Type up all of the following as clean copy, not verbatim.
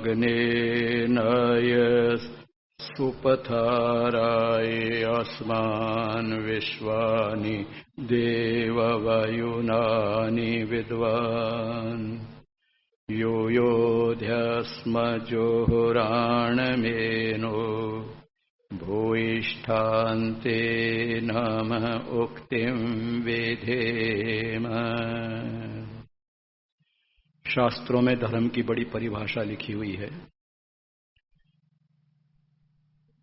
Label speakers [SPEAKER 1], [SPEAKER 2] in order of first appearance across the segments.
[SPEAKER 1] अग्नेनय सुपथाराय अस्मान् विश्वानि देववयुनानि विद्वान् यो योऽध्यस्मजोहुराणमेनो भूयिष्ठान्ते नमः उक्तिं विधेम। शास्त्रों में धर्म की बड़ी परिभाषा लिखी हुई है।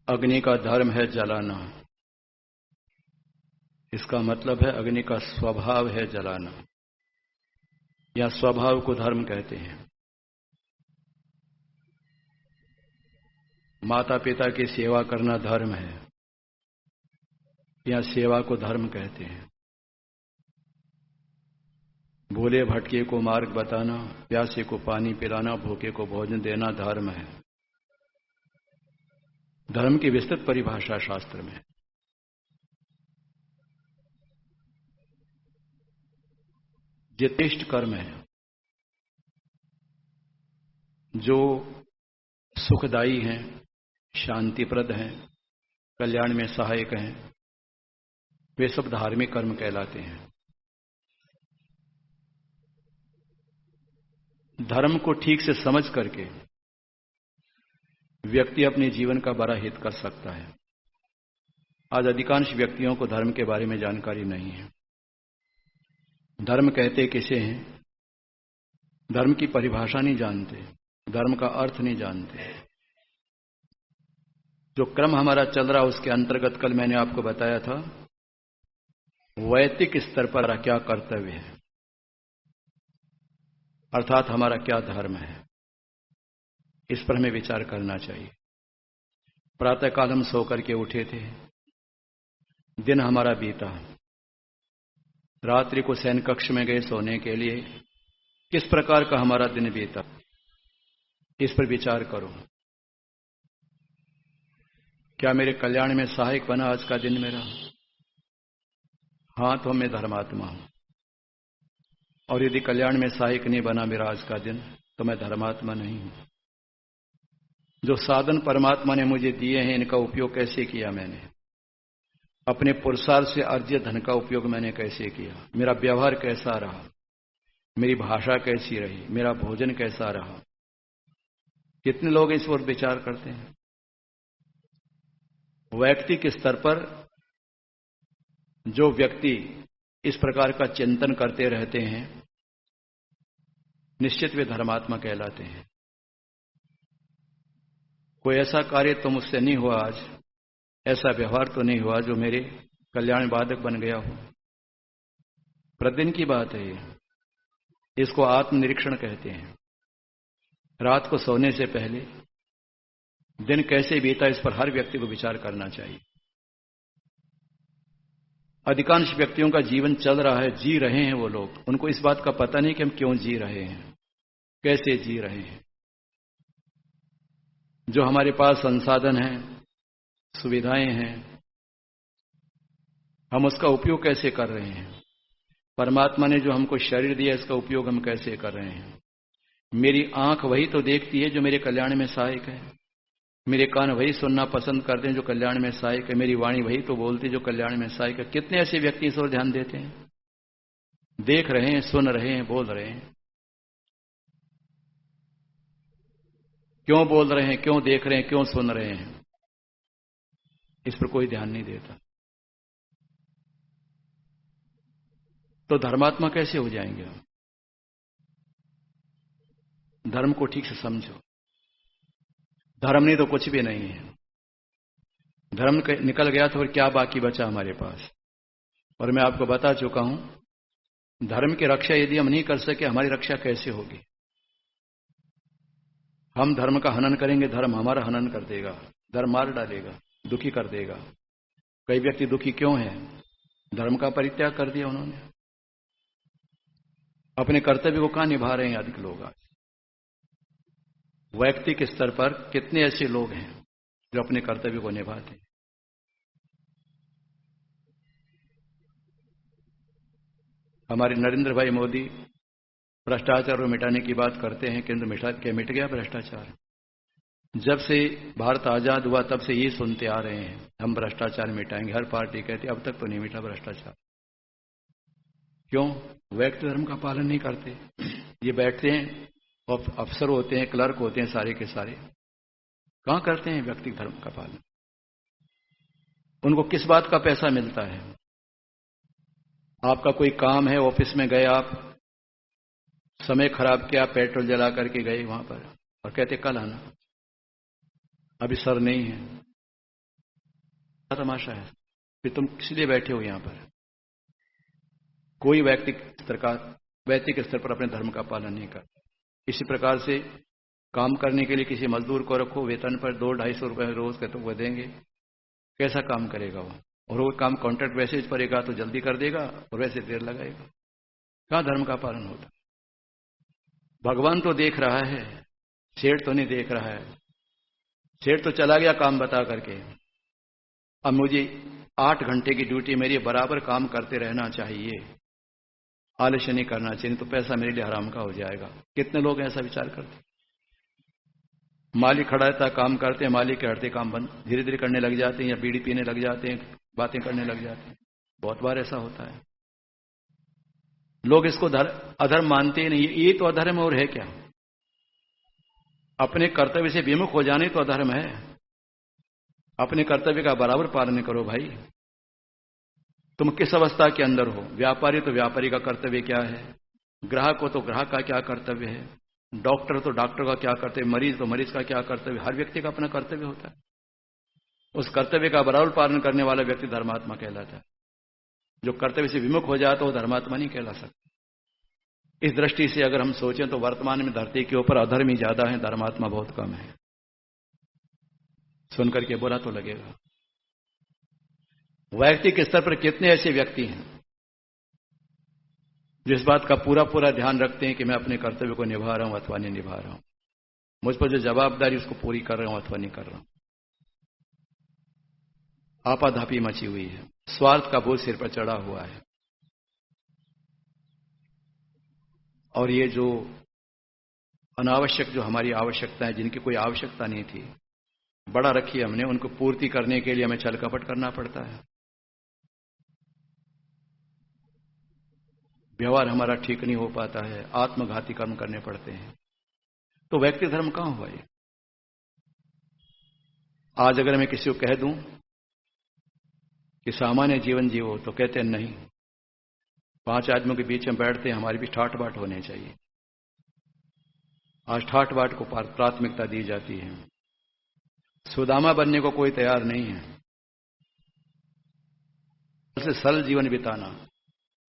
[SPEAKER 1] अग्नि का धर्म है जलाना। इसका मतलब है अग्नि का स्वभाव है जलाना, या स्वभाव को धर्म कहते हैं। माता पिता की सेवा करना धर्म है, या सेवा को धर्म कहते हैं। भूले भटके को मार्ग बताना, प्यासे को पानी पिलाना, भूखे को भोजन देना धर्म है। धर्म की विस्तृत परिभाषा शास्त्र में। जितेष्ट कर्म है, जो सुखदायी हैं, शांतिप्रद हैं, कल्याण में सहायक हैं, वे सब धार्मिक कर्म कहलाते हैं। धर्म को ठीक से समझ करके व्यक्ति अपने जीवन का बड़ा हित कर सकता है। आज अधिकांश व्यक्तियों को धर्म के बारे में जानकारी नहीं है। धर्म कहते किसे हैं? धर्म की परिभाषा नहीं जानते, धर्म का अर्थ नहीं जानते। जो क्रम हमारा चल रहा उसके अंतर्गत कल मैंने आपको बताया था, वैयक्तिक स्तर पर क्या कर्तव्य है, अर्थात हमारा क्या धर्म है, इस पर हमें विचार करना चाहिए। प्रातःकाल हम सो करके उठे थे, दिन हमारा बीता, रात्रि को शयन कक्ष में गए सोने के लिए, किस प्रकार का हमारा दिन बीता, इस पर विचार करो। क्या मेरे कल्याण में सहायक बना आज का दिन मेरा? हाँ, तो मैं धर्मात्मा हूं। और यदि कल्याण में सहायक नहीं बना मेरा आज का दिन, तो मैं धर्मात्मा नहीं हूं। जो साधन परमात्मा ने मुझे दिए हैं, इनका उपयोग कैसे किया मैंने? अपने पुरुषार्थ से अर्जित धन का उपयोग मैंने कैसे किया? मेरा व्यवहार कैसा रहा? मेरी भाषा कैसी रही? मेरा भोजन कैसा रहा? कितने लोग इस ओर विचार करते हैं? वैयक्तिक स्तर पर जो व्यक्ति इस प्रकार का चिंतन करते रहते हैं, निश्चित वे धर्मात्मा कहलाते हैं। कोई ऐसा कार्य तो मुझसे नहीं हुआ आज, ऐसा व्यवहार तो नहीं हुआ जो मेरे कल्याण बाधक बन गया हो। प्रतिदिन की बात है ये। इसको आत्मनिरीक्षण कहते हैं। रात को सोने से पहले दिन कैसे बीता, इस पर हर व्यक्ति को विचार करना चाहिए। अधिकांश व्यक्तियों का जीवन चल रहा है, जी रहे हैं वो लोग, उनको इस बात का पता नहीं कि हम क्यों जी रहे हैं, कैसे जी रहे हैं। जो हमारे पास संसाधन हैं, सुविधाएं हैं, हम उसका उपयोग कैसे कर रहे हैं? परमात्मा ने जो हमको शरीर दिया, इसका उपयोग हम कैसे कर रहे हैं? मेरी आंख वही तो देखती है जो मेरे कल्याण में सहायक है। मेरे कान वही सुनना पसंद करते हैं जो कल्याण में सहायक है। मेरी वाणी वही तो बोलती है जो कल्याण में सहायक है। कितने ऐसे व्यक्ति इस ओर ध्यान देते हैं? देख रहे हैं, सुन रहे हैं, बोल रहे हैं। क्यों बोल रहे हैं, क्यों देख रहे हैं, क्यों सुन रहे हैं, इस पर कोई ध्यान नहीं देता। तो धर्मात्मा कैसे हो जाएंगे हम? धर्म को ठीक से समझो। धर्म नहीं तो कुछ भी नहीं है। धर्म निकल गया तो फिर क्या बाकी बचा हमारे पास? और मैं आपको बता चुका हूं, धर्म की रक्षा यदि हम नहीं कर सके, हमारी रक्षा कैसे होगी? हम धर्म का हनन करेंगे, धर्म हमारा हनन कर देगा, धर्म मार डालेगा, दुखी कर देगा। कई व्यक्ति दुखी क्यों हैं? धर्म का परित्याग कर दिया उन्होंने। अपने कर्तव्य को कहां निभा रहे हैं अधिक लोग आज? वैयक्तिक स्तर पर कितने ऐसे लोग हैं जो अपने कर्तव्य को निभाते हैं? हमारे नरेंद्र भाई मोदी भ्रष्टाचार को मिटाने की बात करते हैं, किंतु मिट गया भ्रष्टाचार। जब से भारत आजाद हुआ तब से ये सुनते आ रहे हैं हम भ्रष्टाचार मिटाएंगे। हर पार्टी कहती अब तक तो नहीं मिटा भ्रष्टाचार। क्यों? व्यक्ति धर्म का पालन नहीं करते। ये बैठते हैं और अफसर होते हैं, क्लर्क होते हैं, सारे के सारे कहां करते हैं व्यक्ति धर्म का पालन? उनको किस बात का पैसा मिलता है? आपका कोई काम है, ऑफिस में गए आप, समय खराब किया, पेट्रोल जला करके गए वहां पर और कहते कल आना, अभी सर नहीं है। क्या तमाशा है? फिर तुम किस लिए बैठे हो यहां पर? कोई वैयक्तिक स्तर पर अपने धर्म का पालन नहीं करता। इसी प्रकार से काम करने के लिए किसी मजदूर को रखो वेतन पर 200-250 रुपए रोज के तो वो देंगे, कैसा काम करेगा वो? और वो काम कॉन्ट्रैक्ट बेसिस पड़ेगा तो जल्दी कर देगा और वैसे देर लगाएगा। कहां धर्म का पालन होता? भगवान तो देख रहा है, सेठ तो नहीं देख रहा है। सेठ तो चला गया काम बता करके। अब मुझे 8 घंटे की ड्यूटी मेरी, बराबर काम करते रहना चाहिए, आलस्य नहीं करना चाहिए, तो पैसा मेरे लिए हराम का हो जाएगा। कितने लोग ऐसा विचार करते? मालिक खड़ा रहता, काम करते हैं, मालिक के हटते काम बंद, धीरे धीरे करने लग जाते हैं या बीड़ी पीने लग जाते हैं, बातें करने लग जाते हैं। बहुत बार ऐसा होता है। लोग इसको अधर्म मानते ही नहीं। ये तो अधर्म और है क्या? अपने कर्तव्य से विमुख हो जाने तो अधर्म है। अपने कर्तव्य का बराबर पालन करो भाई। तुम किस अवस्था के अंदर हो? व्यापारी तो व्यापारी का कर्तव्य क्या है, ग्राहक हो तो ग्राहक का क्या कर्तव्य है, डॉक्टर तो डॉक्टर का क्या कर्तव्य, मरीज तो मरीज का क्या कर्तव्य। हर व्यक्ति का अपना कर्तव्य होता है। उस कर्तव्य का बराबर पालन करने वाला व्यक्ति धर्मात्मा कहलाता है। जो कर्तव्य से विमुख हो जाता है वो धर्मात्मा नहीं कहला सकता। इस दृष्टि से अगर हम सोचें तो वर्तमान में धरती के ऊपर अधर्मी ज्यादा है, धर्मात्मा बहुत कम है। सुनकर के बुरा तो लगेगा। वैयक्तिक स्तर पर कितने ऐसे व्यक्ति हैं जिस बात का पूरा पूरा ध्यान रखते हैं कि मैं अपने कर्तव्य को निभा रहा हूं अथवा नहीं निभा रहा हूं, मुझ पर जो जवाबदारी उसको पूरी कर रहा हूं अथवा नहीं कर रहा हूं। आपाधापी मची हुई है, स्वार्थ का बोझ सिर पर चढ़ा हुआ है। और ये जो अनावश्यक जो हमारी आवश्यकता है, जिनकी कोई आवश्यकता नहीं थी, बड़ा रखी हमने, उनको पूर्ति करने के लिए हमें छल कपट करना पड़ता है। व्यवहार हमारा ठीक नहीं हो पाता है, आत्मघाती कर्म करने पड़ते हैं। तो व्यक्ति धर्म कहां हुआ ये? आज अगर मैं किसी को कह दूं कि सामान्य जीवन जियो तो कहते हैं नहीं, 5 आदमियों के बीच में बैठते हैं, हमारी भी ठाट बाट होने चाहिए। आज ठाट बाट को प्राथमिकता दी जाती है। सुदामा बनने को कोई तैयार नहीं है। से सरल जीवन बिताना,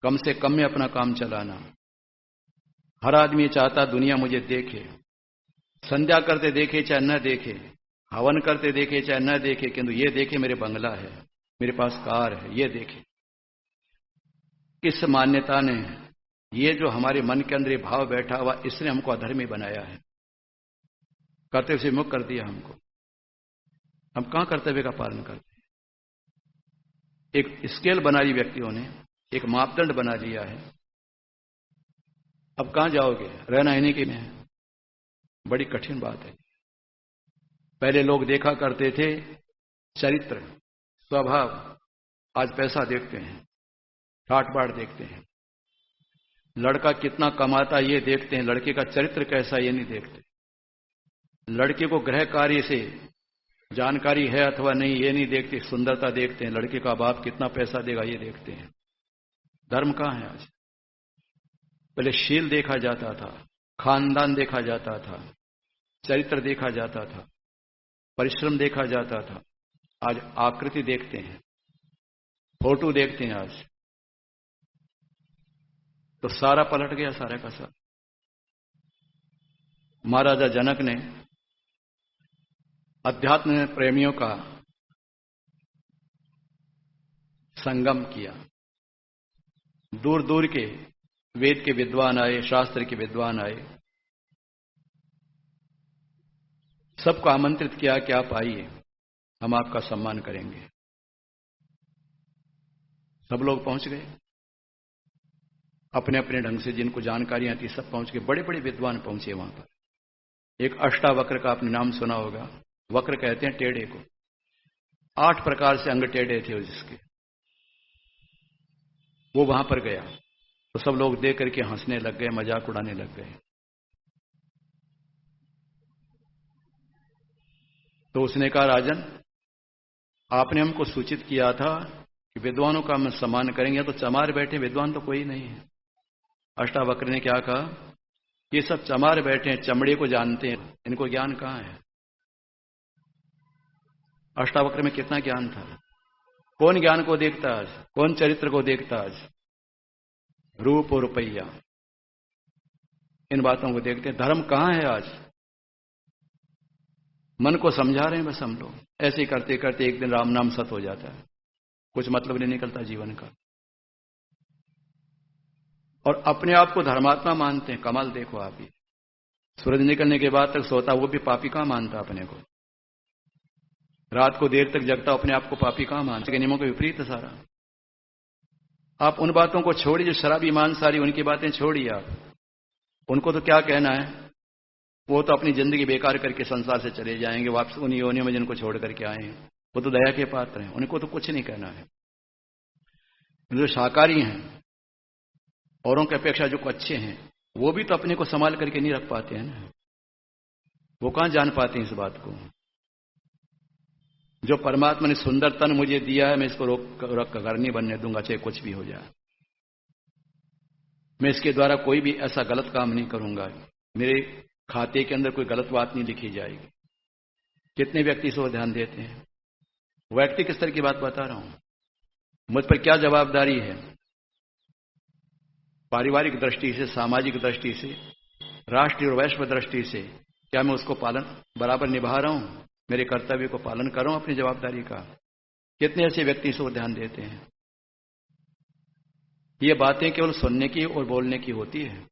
[SPEAKER 1] कम से कम में अपना काम चलाना। हर आदमी चाहता दुनिया मुझे देखे, संध्या करते देखे चाहे न देखे, हवन करते देखे चाहे न देखे, किंतु ये देखे मेरे बंगला है, मेरे पास कार है, ये देखे। इस मान्यता ने, ये जो हमारे मन के अंदर भाव बैठा हुआ, इसने हमको अधर्मी बनाया है, कर्तव्य से मुक्त कर दिया हमको। हम कहां कर्तव्य का पालन करते हैं? एक स्केल बना ली व्यक्तियों ने, एक मापदंड बना लिया है। अब कहां जाओगे? रहना इन्हीं के में है। बड़ी कठिन बात है। पहले लोग देखा करते थे चरित्र, स्वभाव, आज पैसा देखते हैं, ठाट बाट देखते हैं। लड़का कितना कमाता ये देखते हैं, लड़के का चरित्र कैसा ये नहीं देखते। लड़के को गृह कार्य से जानकारी है अथवा नहीं ये नहीं देखते, सुंदरता देखते हैं। लड़के का बाप कितना पैसा देगा ये देखते हैं। धर्म कहां है आज? पहले शील देखा जाता था, खानदान देखा जाता था, चरित्र देखा जाता था, परिश्रम देखा जाता था। आज आकृति देखते हैं, फोटो देखते हैं। आज तो सारा पलट गया, सारा का सारा। महाराजा जनक ने अध्यात्म प्रेमियों का संगम किया। दूर दूर के वेद के विद्वान आए, शास्त्र के विद्वान आए, सबको आमंत्रित किया कि आप आइए, हम आपका सम्मान करेंगे। सब लोग पहुंच गए अपने अपने ढंग से, जिनको जानकारियां थी सब पहुंच गए। बड़े बड़े विद्वान पहुंचे वहां पर। एक अष्टावक्र का आपने नाम सुना होगा। वक्र कहते हैं टेढ़े को। 8 प्रकार से अंग टेढ़े थे जिसके। वो वहां पर गया तो सब लोग देख करके हंसने लग गए, मजाक उड़ाने लग गए। तो उसने कहा, राजन, आपने हमको सूचित किया था कि विद्वानों का हम सम्मान करेंगे, तो चमार बैठे विद्वान तो कोई नहीं है। अष्टावक्र ने क्या कहा, ये सब चमार बैठे हैं, चमड़े को जानते हैं, इनको ज्ञान कहां है। अष्टावक्र में कितना ज्ञान था। कौन ज्ञान को देखता आज, कौन चरित्र को देखता आज। रूप और रुपया, इन बातों को देखते हैं। धर्म कहां है आज। मन को समझा रहे हैं बस हम लोग। ऐसे ही करते करते एक दिन राम नाम सत हो जाता है, कुछ मतलब नहीं निकलता जीवन का। और अपने आप को धर्मात्मा मानते हैं। कमाल देखो आप ही, सूरज निकलने के बाद तक सोता वो भी पापी कहां मानता अपने को। रात को देर तक जगता अपने आप को पापी कहां मानते। नियमों के विपरीत है सारा। आप उन बातों को छोड़िए जो शराबी मांसाहारी, उनकी बातें छोड़िए आप। उनको तो क्या कहना है, वो तो अपनी जिंदगी बेकार करके संसार से चले जाएंगे वापस उन योनियों में जिनको छोड़ करके आए हैं। वो तो दया के पात्र हैं, उनको तो कुछ नहीं कहना है। जो शाकाहारी हैं, औरों की अपेक्षा जो अच्छे हैं, वो भी तो अपने को संभाल करके नहीं रख पाते हैं ना। वो कहां जान पाते हैं इस बात को। जो परमात्मा ने सुंदर तन मुझे दिया है, मैं इसको रोक कर नहीं बनने दूंगा, चाहे कुछ भी हो जाए। मैं इसके द्वारा कोई भी ऐसा गलत काम नहीं करूंगा, मेरे खाते के अंदर कोई गलत बात नहीं लिखी जाएगी। कितने व्यक्ति इस ओर ध्यान देते हैं। वैयक्तिक स्तर की बात बता रहा हूं। मुझ पर क्या जवाबदारी है, पारिवारिक दृष्टि से, सामाजिक दृष्टि से, राष्ट्रीय और वैश्विक दृष्टि से, क्या मैं उसको पालन बराबर निभा रहा हूं, मेरे कर्तव्य को पालन कर रहा हूं अपनी जवाबदारी का। कितने ऐसे व्यक्ति इस ओर ध्यान देते हैं। ये बातें केवल सुनने की और बोलने की होती है,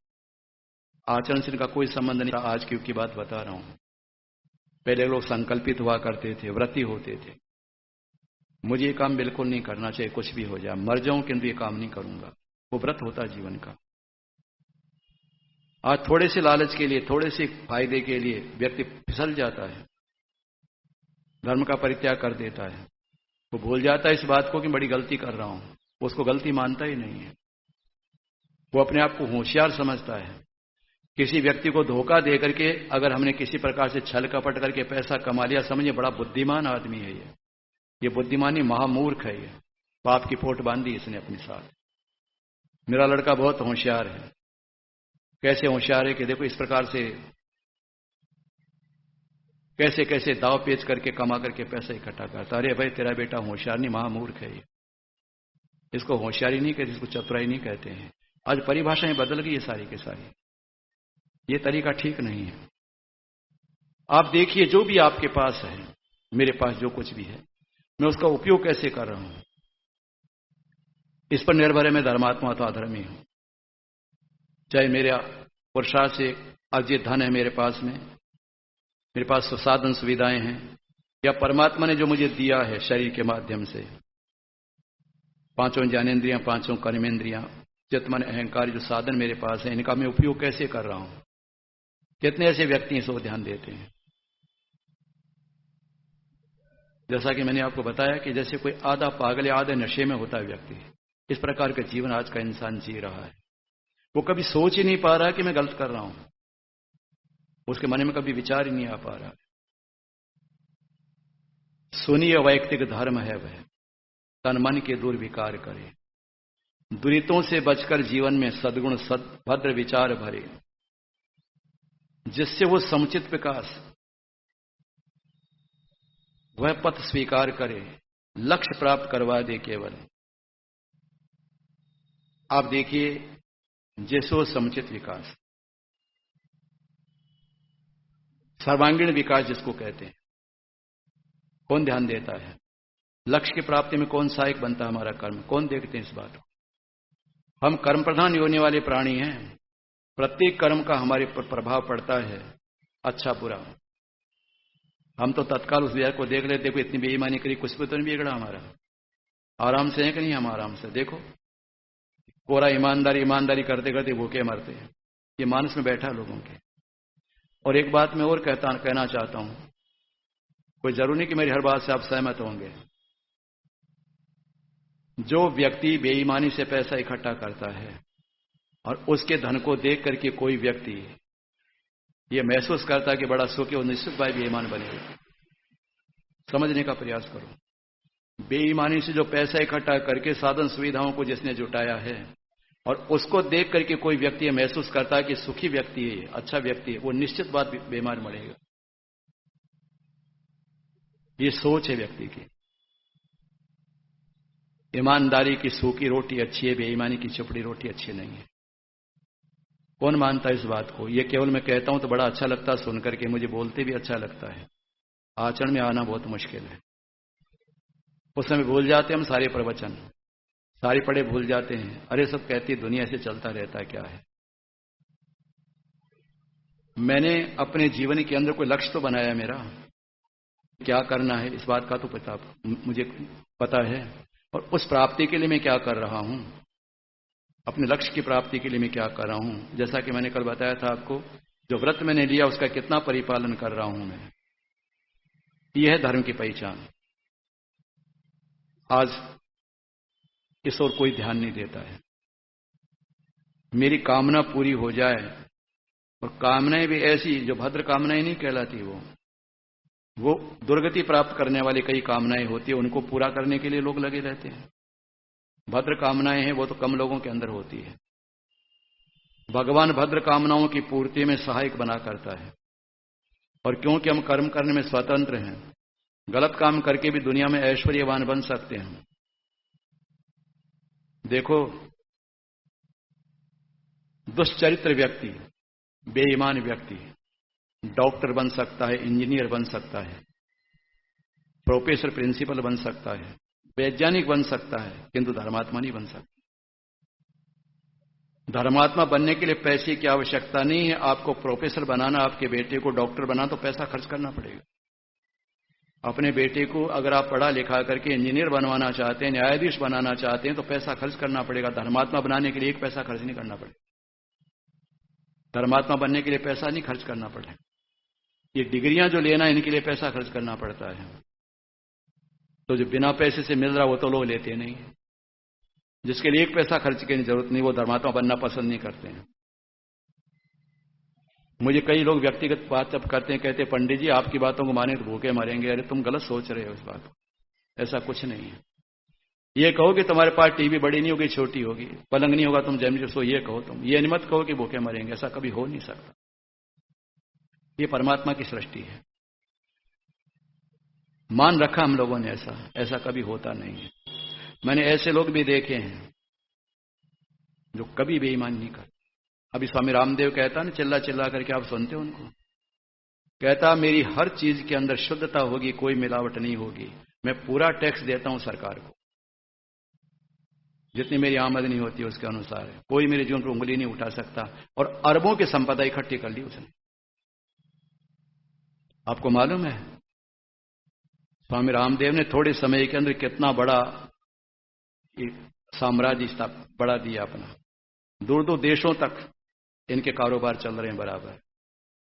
[SPEAKER 1] आचरण से इनका कोई संबंध नहीं। आज की युग की बात बता रहा हूं। पहले लोग संकल्पित हुआ करते थे, व्रती होते थे, मुझे ये काम बिल्कुल नहीं करना चाहिए, कुछ भी हो जाए, मर जाऊं किंतु ये काम नहीं करूंगा। वो व्रत होता जीवन का। आज थोड़े से लालच के लिए, थोड़े से फायदे के लिए व्यक्ति फिसल जाता है, धर्म का परित्याग कर देता है। वो भूल जाता है इस बात को कि बड़ी गलती कर रहा हूं। उसको गलती मानता ही नहीं है। वो अपने आप को होशियार समझता है। किसी व्यक्ति को धोखा दे करके अगर हमने किसी प्रकार से छल कपट करके पैसा कमा लिया, समझिए बड़ा बुद्धिमान आदमी है ये बुद्धिमानी महामूर्ख है। ये पाप की पोट बांधी इसने अपने साथ। मेरा लड़का बहुत होशियार है। कैसे होशियार है कि देखो इस प्रकार से कैसे कैसे दाव पेच करके कमा करके पैसा इकट्ठा करता। अरे भाई तेरा बेटा होशियार नहीं, महामूर्ख है ये। इसको होशियारी नहीं कहते, इसको चतुराई नहीं कहते हैं। आज परिभाषाएं बदल गई है सारी के सारी। ये तरीका ठीक नहीं है। आप देखिए जो भी आपके पास है, मेरे पास जो कुछ भी है, मैं उसका उपयोग कैसे कर रहा हूं, इस पर निर्भर है मैं धर्मात्मा तो अधर्मी हूं। चाहे मेरा पुरुषार्थ से अर्जित धन है मेरे पास में, मेरे पास सुसाधन सुविधाएं हैं, या परमात्मा ने जो मुझे दिया है शरीर के माध्यम से, 5 ज्ञानेन्द्रियां, 5 कर्मेंद्रियां, चित्त मन अहंकार, जो साधन मेरे पास है, इनका मैं उपयोग कैसे कर रहा हूं। कितने ऐसे व्यक्ति इसको ध्यान देते हैं। जैसा कि मैंने आपको बताया कि जैसे कोई आधा पागल या आधे नशे में होता है व्यक्ति, इस प्रकार का जीवन आज का इंसान जी रहा है। वो कभी सोच ही नहीं पा रहा कि मैं गलत कर रहा हूं, उसके मन में कभी विचार ही नहीं आ पा रहा। सुनिए वैयक्तिक धर्म है वह, तन मन के दुर्विकार करे, दुरितों से बचकर जीवन में सद्गुण भद्र विचार भरे, जिससे वो समुचित विकास वह पथ स्वीकार करे, लक्ष्य प्राप्त करवा दे केवल। आप देखिए जैसो समुचित विकास, सर्वांगीण विकास जिसको कहते हैं, कौन ध्यान देता है। लक्ष्य की प्राप्ति में कौन सहायक बनता है हमारा कर्म, कौन देखते हैं इस बात को। हम कर्म प्रधान योनि वाले प्राणी हैं। प्रत्येक कर्म का हमारे पर प्रभाव पड़ता है, अच्छा बुरा। हम तो तत्काल उस व्यक्ति को देख लेते, देखो इतनी बेईमानी करी, कुछ भी तो नहीं बिगड़ा हमारा। आराम से है कि नहीं हम आराम से। देखो पूरा ईमानदारी ईमानदारी करते करते भूखे मरते हैं। ये मानस में बैठा लोगों के। और एक बात मैं और कहना चाहता हूं, कोई जरूरी नहीं कि मेरी हर बात से आप सहमत होंगे। जो व्यक्ति बेईमानी से पैसा इकट्ठा करता है और उसके धन को देख करके कोई व्यक्ति ये महसूस करता है कि बड़ा सुखी, और निश्चित भाई बेईमान बनेगा। समझने का प्रयास करो। बेईमानी से जो पैसा इकट्ठा करके साधन सुविधाओं को जिसने जुटाया है और उसको देख करके कोई व्यक्ति ये महसूस करता है कि सुखी व्यक्ति है, अच्छा व्यक्ति है, वो निश्चित बात बेईमान बनेगा। ये सोच है व्यक्ति की। ईमानदारी की सूखी रोटी अच्छी है, बेईमानी की चपड़ी रोटी अच्छी नहीं है। कौन मानता है इस बात को? ये केवल मैं कहता हूं तो बड़ा अच्छा लगता है सुनकर के, मुझे बोलते भी अच्छा लगता है, आचरण में आना बहुत मुश्किल है। उस समय भूल जाते हम सारे प्रवचन, सारे पढ़े भूल जाते हैं। अरे सब कहती है दुनिया से चलता रहता है, क्या है। मैंने अपने जीवन के अंदर कोई लक्ष्य तो बनाया मेरा, क्या करना है इस बात का तो मुझे पता है, और उस प्राप्ति के लिए मैं क्या कर रहा हूं, अपने लक्ष्य की प्राप्ति के लिए मैं क्या कर रहा हूं। जैसा कि मैंने कल बताया था आपको, जो व्रत मैंने लिया उसका कितना परिपालन कर रहा हूं मैं, यह है धर्म की पहचान। आज इस ओर कोई ध्यान नहीं देता है। मेरी कामना पूरी हो जाए, और कामनाएं भी ऐसी जो भद्र कामनाएं नहीं कहलाती, वो दुर्गति प्राप्त करने वाली कई कामनाएं होती है, उनको पूरा करने के लिए लोग लगे रहते हैं। भद्र कामनाएं हैं वो तो कम लोगों के अंदर होती है। भगवान भद्र कामनाओं की पूर्ति में सहायक बना करता है, और क्योंकि हम कर्म करने में स्वतंत्र हैं, गलत काम करके भी दुनिया में ऐश्वर्यवान बन सकते हैं। देखो, दुष्चरित्र व्यक्ति, बेईमान व्यक्ति डॉक्टर बन सकता है, इंजीनियर बन सकता है, प्रोफेसर प्रिंसिपल बन सकता है, वैज्ञानिक बन सकता है, किंतु धर्मात्मा नहीं बन सकता। धर्मात्मा बनने के लिए पैसे की आवश्यकता नहीं है। आपको प्रोफेसर बनाना, आपके बेटे को डॉक्टर बनाना, तो पैसा खर्च करना पड़ेगा। अपने बेटे को अगर आप पढ़ा लिखा करके इंजीनियर बनवाना चाहते हैं, न्यायाधीश बनाना चाहते हैं, तो पैसा खर्च करना पड़ेगा। धर्मात्मा बनाने के लिए एक पैसा खर्च नहीं करना पड़ेगा। धर्मात्मा बनने के लिए पैसा नहीं खर्च करना पड़ेगा। ये डिग्रियां जो लेना है, इनके लिए पैसा खर्च करना पड़ता है। तो जो बिना पैसे से मिल रहा वो तो लोग लेते नहीं। जिसके लिए एक पैसा खर्च करने की जरूरत नहीं, वो धर्मात्मा बनना पसंद नहीं करते हैं। मुझे कई लोग व्यक्तिगत बात जब करते हैं, कहते हैं पंडित जी आपकी बातों को माने तो भूखे मरेंगे। अरे तुम गलत सोच रहे हो इस बात को, ऐसा कुछ नहीं है। ये कहो कि तुम्हारे पास टीवी बड़ी नहीं होगी, छोटी होगी, पलंग नहीं होगा, तुम जमीन सो, ये कहो तुम, ये मत कहो कि भूखे मरेंगे। ऐसा कभी हो नहीं सकता। ये परमात्मा की सृष्टि है। मान रखा हम लोगों ने, ऐसा कभी होता नहीं है। मैंने ऐसे लोग भी देखे हैं जो कभी बेईमान नहीं करते। अभी स्वामी रामदेव कहता ना, चिल्ला चिल्ला करके, आप सुनते हो उनको, कहता मेरी हर चीज के अंदर शुद्धता होगी, कोई मिलावट नहीं होगी, मैं पूरा टैक्स देता हूं सरकार को, जितनी मेरी आमदनी होती है उसके अनुसार है, कोई मेरे जीवन पर उंगली नहीं उठा सकता। और अरबों की संपदा इकट्ठी कर ली उसने। आपको मालूम है स्वामी रामदेव ने थोड़े समय के अंदर कितना बड़ा साम्राज्य बढ़ा दिया अपना। दूर दूर देशों तक इनके कारोबार चल रहे हैं बराबर।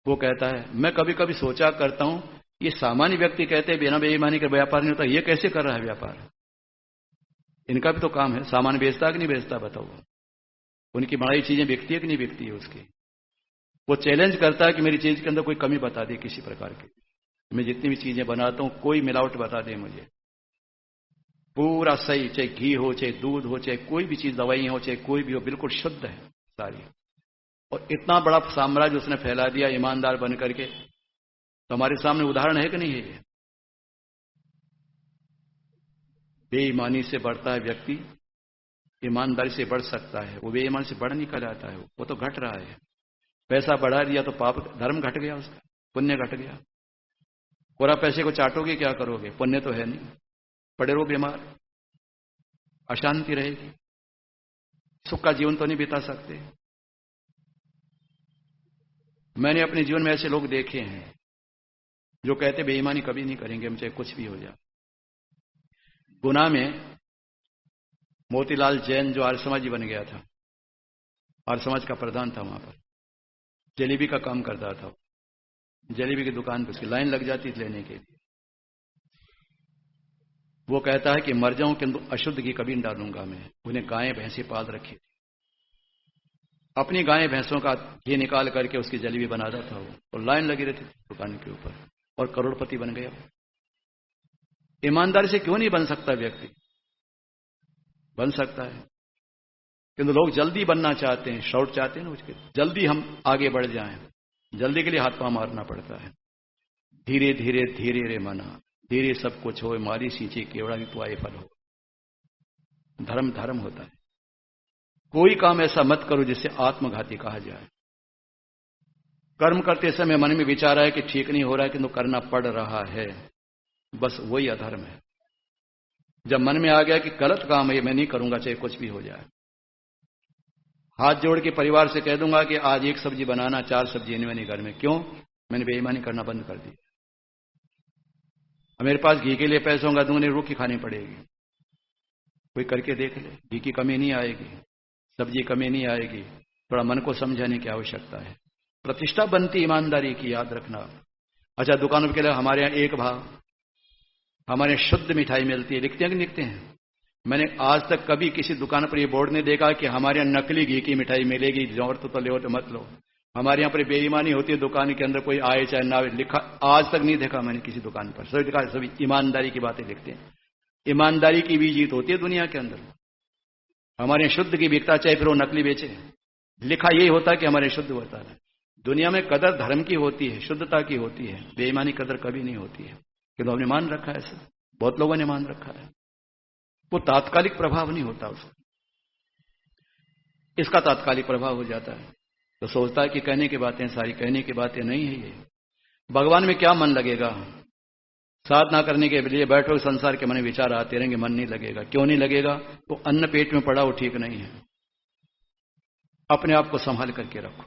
[SPEAKER 1] वो कहता है, मैं कभी कभी सोचा करता हूं, ये सामान्य व्यक्ति कहते हैं बिना बेईमानी के व्यापार नहीं होता, ये कैसे कर रहा है व्यापार? इनका भी तो काम है, सामान बेचता कि नहीं बेचता बताओ? उनकी बनाई चीजें बिकती है कि नहीं बिकती है उसकी? वो चैलेंज करता है कि मेरी चीज के अंदर कोई कमी बता दे किसी प्रकार की। मैं जितनी भी चीजें बनाता हूं कोई मिलावट बता दे मुझे, पूरा सही, चाहे घी हो, चाहे दूध हो, चाहे कोई भी चीज, दवाई हो, चाहे कोई भी हो, बिल्कुल शुद्ध है सारी। और इतना बड़ा साम्राज्य उसने फैला दिया ईमानदार बन करके। तो हमारे सामने उदाहरण है कि नहीं है ये? बेईमानी से बढ़ता है व्यक्ति, ईमानदारी से बढ़ सकता है। वो बेईमानी से बढ़ निकल आता है, वो तो घट रहा है। पैसा बढ़ा दिया तो पाप धर्म घट गया, उसका पुण्य घट गया। पूरा पैसे को चाटोगे क्या करोगे? पुण्य तो है नहीं, पड़े रहो बीमार, अशांति रहेगी, सुख का जीवन तो नहीं बिता सकते। मैंने अपने जीवन में ऐसे लोग देखे हैं जो कहते बेईमानी कभी नहीं करेंगे हम, चाहे कुछ भी हो जाए। गुना में मोतीलाल जैन जो आर्य समाजी बन गया था, आर्य समाज का प्रधान था, वहां पर जलेबी का काम करता था। जलेबी की दुकान पर उसकी लाइन लग जाती थी लेने के लिए। वो कहता है कि मर जाऊं किंतु अशुद्ध घी कभी नहीं डालूंगा मैं। उन्हें गायें भैंसे पाल रखी, अपनी गायें भैंसों का घी निकाल करके उसकी जलेबी बनाता था वो, और लाइन लगी रहती थी दुकान के ऊपर, और करोड़पति बन गया। ईमानदारी से क्यों नहीं बन सकता व्यक्ति? बन सकता है, किंतु लोग जल्दी बनना चाहते हैं, शॉर्ट चाहते हैं ना, उसके जल्दी हम आगे बढ़ जाएं, जल्दी के लिए हाथ पांव मारना पड़ता है। धीरे धीरे धीरे रे मना, धीरे सब कुछ हो, मारी सींची केवड़ा भी पुआए फल हो। धर्म धर्म होता है। कोई काम ऐसा मत करो जिससे आत्मघाती कहा जाए। कर्म करते समय मन में विचार आया कि ठीक नहीं हो रहा है किंतु करना पड़ रहा है, बस वही अधर्म है। जब मन में आ गया कि गलत काम है, मैं नहीं करूंगा चाहे कुछ भी हो जाए, हाथ जोड़ के परिवार से कह दूंगा कि आज एक सब्जी बनाना, 4 सब्जी नहीं घर में। क्यों? मैंने बेईमानी करना बंद कर दी। मेरे पास घी के लिए पैसे होंगे, दूंगे रूखी खानी पड़ेगी। कोई करके देख ले, घी की कमी नहीं आएगी, सब्जी कमी नहीं आएगी। थोड़ा मन को समझाने की आवश्यकता है। प्रतिष्ठा बनती ईमानदारी की, याद रखना। अच्छा, दुकानों के लिए हमारे यहाँ एक भाव, हमारे यहाँ शुद्ध मिठाई मिलती है, लिखते हैं कि लिखते हैं? मैंने आज तक कभी किसी दुकान पर ये बोर्ड नहीं देखा कि हमारे यहाँ नकली घी की मिठाई मिलेगी, जौर तो ले तो मत लो। हमारे यहाँ पर बेईमानी होती है, दुकान के अंदर कोई आए चाहे ना आए, लिखा आज तक नहीं देखा मैंने किसी दुकान पर। सभी लिखा, सभी ईमानदारी की बातें लिखते हैं। ईमानदारी की भी जीत होती है दुनिया के अंदर। हमारे यहाँ शुद्ध की बिकता, चाहे फिर वो नकली बेचे, लिखा यही होता है कि हमारे शुद्ध होता है। दुनिया में कदर धर्म की होती है, शुद्धता की होती है, बेईमानी कदर कभी नहीं होती है। किंतु हमने मान रखा है ऐसा, बहुत लोगों ने मान रखा है। वो तात्कालिक प्रभाव नहीं होता उसका, इसका तात्कालिक प्रभाव हो जाता है। तो सोचता है कि कहने की बातें सारी कहने की बातें नहीं है ये। भगवान में क्या मन लगेगा? साधना करने के लिए बैठो, संसार के मन में विचार आते रहेंगे, मन नहीं लगेगा। क्यों नहीं लगेगा? तो अन्न पेट में पड़ा, वो ठीक नहीं है। अपने आप को संभाल करके रखो।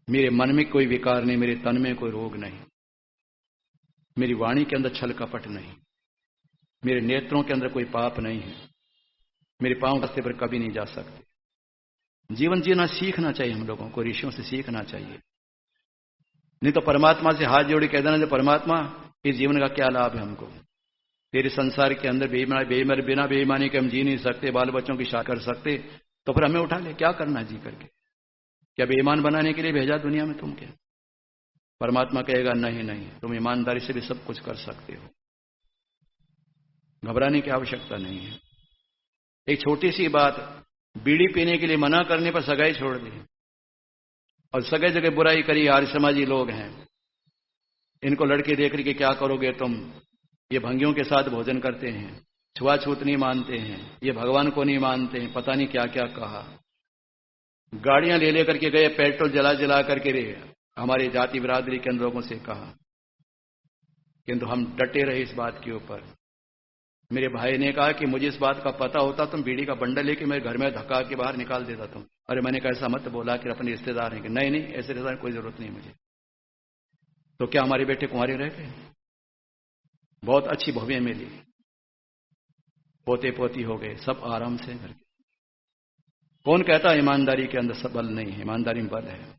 [SPEAKER 1] मेरे मन में कोई विकार नहीं, मेरे तन में कोई रोग नहीं, मेरी वाणी के अंदर छल कपट नहीं, मेरे नेत्रों के अंदर कोई पाप नहीं है, मेरे पांव रास्ते पर कभी नहीं जा सकते। जीवन जीना सीखना चाहिए हम लोगों को, ऋषियों से सीखना चाहिए। नहीं तो परमात्मा से हाथ जोड़ी कह देना, जो परमात्मा इस जीवन का क्या लाभ है हमको? तेरे संसार के अंदर बिना बेईमानी के हम जी नहीं सकते, बाल बच्चों की शादी कर सकते, तो फिर हमें उठा ले, क्या करना जी करके? क्या बेईमान बनाने के लिए भेजा दुनिया में तुम? क्या परमात्मा कहेगा नहीं नहीं, तुम ईमानदारी से भी सब कुछ कर सकते हो, घबराने की आवश्यकता नहीं है। एक छोटी सी बात, बीड़ी पीने के लिए मना करने पर सगाई छोड़ दी, और सगाई जगह बुराई करी। आर्य समाजी लोग हैं, इनको लड़के देख के क्या करोगे तुम? ये भंगियों के साथ भोजन करते हैं, छुआछूत नहीं मानते हैं, ये भगवान को नहीं मानते हैं, पता नहीं क्या क्या कहा। गाड़ियां ले लेकर के गए, पेट्रोल जला जला करके हमारी जाति बिरादरी के लोगों से कहा, किंतु हम डटे रहे इस बात के ऊपर। मेरे भाई ने कहा कि मुझे इस बात का पता होता, तुम बीड़ी का बंडल लेके मेरे घर में धक्का के बाहर निकाल देता तुम। अरे मैंने कहा ऐसा मत बोला कि अपने रिश्तेदार हैं कि नहीं नहीं, ऐसे रिश्तेदार कोई जरूरत नहीं मुझे। तो क्या हमारे बेटे कुंवारे रह गए? बहुत अच्छी भव्य मिली, पोते पोती हो गए, सब आराम से करके। कौन कहता ईमानदारी के अंदर सब बल नहीं है? ईमानदारी में बल है।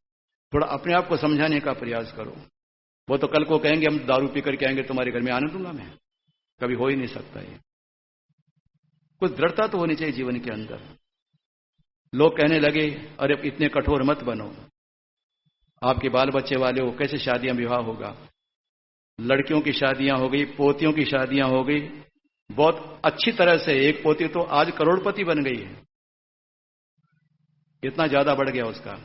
[SPEAKER 1] थोड़ा अपने आप को समझाने का प्रयास करो। वो तो कल को कहेंगे हम दारू पी करके आएंगे तुम्हारे घर में, आने दूंगा मैं? कभी हो ही नहीं सकता ये। कुछ दृढ़ता तो होनी चाहिए जीवन के अंदर। लोग कहने लगे अरे इतने कठोर मत बनो, आपके बाल बच्चे वाले हो, कैसे शादियां विवाह होगा? लड़कियों की शादियां हो गई, पोतियों की शादियां हो गई, बहुत अच्छी तरह से। एक पोती तो आज करोड़पति बन गई है, इतना ज्यादा बढ़ गया उसका,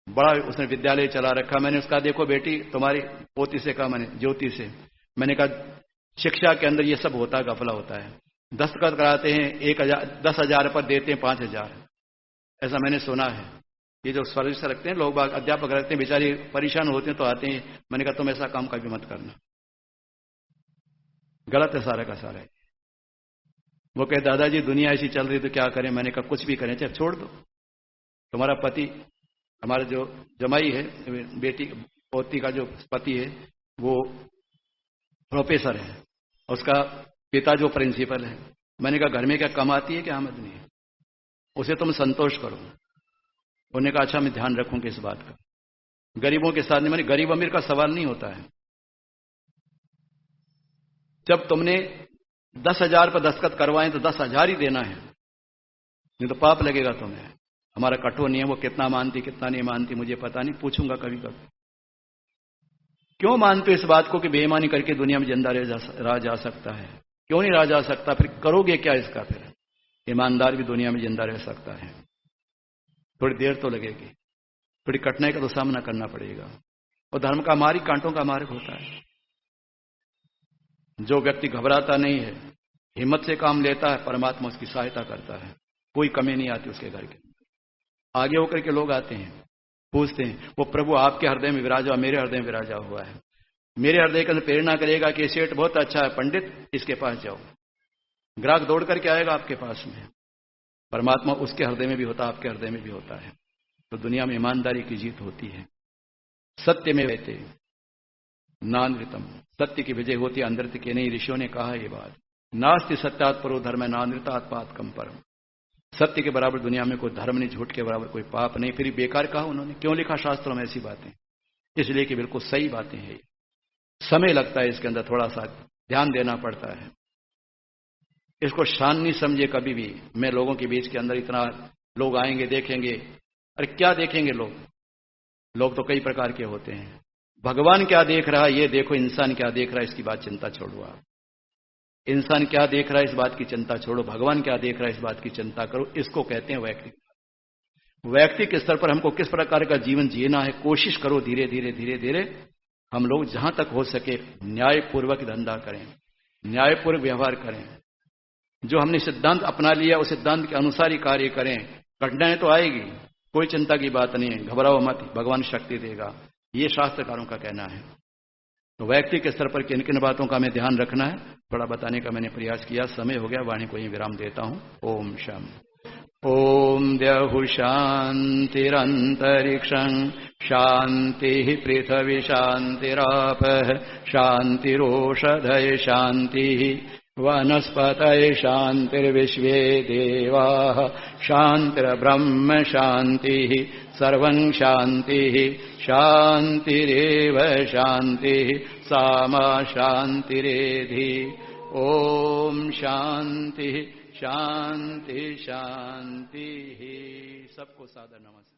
[SPEAKER 1] बड़ा उसने विद्यालय चला रखा। मैंने उसका देखो बेटी तुम्हारी पोती से कहा, मैंने ज्योति से, मैंने कहा शिक्षा के अंदर ये सब होता है, गफला होता है। दस्तखत कराते हैं 10,000 पर देते हैं 5,000, ऐसा मैंने सुना है। ये जो सर्विस रखते हैं लोग, अध्यापक रखते हैं, बेचारे परेशान होते हैं तो आते हैं। मैंने कहा तुम ऐसा काम कभी मत करना, गलत है सारा का सारा। वो कहे दादाजी दुनिया ऐसी चल रही तो क्या करें? मैंने कहा कुछ भी करें, चाहे छोड़ दो। तुम्हारा पति, हमारा जो जमाई है, बेटी पोती का जो पति है, वो प्रोफेसर है, उसका पिता जो प्रिंसिपल है। मैंने कहा घर में क्या कमाती है क्या आमदनी है? उसे तुम संतोष करो। उन्होंने कहा अच्छा मैं ध्यान रखूंगी इस बात का। गरीबों के साथ नहीं, माने गरीब अमीर का सवाल नहीं होता है। जब तुमने 10,000 पर दस्तखत करवाए तो 10,000 ही देना है, नहीं तो पाप लगेगा तुम्हें। हमारा कठोर नहीं है, वो कितना मानती कितना नहीं मानती मुझे पता नहीं, पूछूंगा कभी कभी। क्यों मानते हो इस बात को कि बेईमानी करके दुनिया में जिंदा रहा जा सकता है? क्यों नहीं रहा जा सकता? फिर करोगे क्या इसका? फिर ईमानदार भी दुनिया में जिंदा रह सकता है। थोड़ी देर तो लगेगी, थोड़ी कठिनाई का तो सामना करना पड़ेगा। और धर्म का मार्ग कांटों का मार्ग होता है। जो व्यक्ति घबराता नहीं है, हिम्मत से काम लेता है, परमात्मा उसकी सहायता करता है। कोई कमी नहीं आती उसके घर के। आगे होकर के लोग आते हैं, पूछते हैं, वो प्रभु आपके हृदय में विराजा, मेरे हृदय में विराजा हुआ है। मेरे हृदय के अंदर प्रेरणा करेगा कि सेठ बहुत अच्छा है, पंडित इसके पास जाओ। ग्राहक दौड़ करके आएगा आपके पास में। परमात्मा उसके हृदय में भी होता है, आपके हृदय में भी होता है। तो दुनिया में ईमानदारी की जीत होती है। सत्य में रहते नानृतम, सत्य की विजय होती है, अनृत्य की नहीं। ऋषियों ने कहा ये बात, नास्ति सत्यात् परो धर्म नानृतात् पातकम परम। सत्य के बराबर दुनिया में कोई धर्म नहीं, झूठ के बराबर कोई पाप नहीं। फिर बेकार कहा उन्होंने, क्यों लिखा शास्त्रों में ऐसी बातें? इसलिए कि बिल्कुल सही बातें हैं। समय लगता है इसके अंदर, थोड़ा सा ध्यान देना पड़ता है। इसको शान नहीं समझे कभी भी। मैं लोगों के बीच के अंदर इतना लोग आएंगे देखेंगे, अरे क्या देखेंगे लोग? लोग तो कई प्रकार के होते हैं। भगवान क्या देख रहा है ये देखो, इंसान क्या देख रहा है इसकी बात चिंता छोड़ो। आप इंसान क्या देख रहा है इस बात की चिंता छोड़ो, भगवान क्या देख रहा है इस बात की चिंता करो। इसको कहते हैं वैयक्तिक। वैयक्तिक स्तर पर हमको किस प्रकार का जीवन जीना है, कोशिश करो। धीरे धीरे धीरे धीरे हम लोग जहां तक हो सके न्यायपूर्वक धंधा करें, न्यायपूर्वक व्यवहार करें। जो हमने सिद्धांत अपना लिया उस सिद्धांत के अनुसार ही कार्य करें। कठिनाई तो आएगी, कोई चिंता की बात नहीं है, घबराओ मत, भगवान शक्ति देगा। ये शास्त्रकारों का कहना है। तो व्यक्ति के स्तर पर किन किन बातों का हमें ध्यान रखना है, थोड़ा बताने का मैंने प्रयास किया। समय हो गया, वाणी को ही विराम देता हूं। ओम शांति। ओम द्यहुः शान्तिरन्तरिक्षं शान्तिः पृथिवी शान्तिरापः शान्तिरोषधयः शान्तिः वनस्पतयः शान्तिर्विश्वे देवाः शान्तिर्ब्रह्म शान्तिः सर्वं शान्तिः शान्तिरेव शान्तिः सामा शान्तिरेधि। ओम शान्तिः शांति शांति। सबको सादर नमस्कार।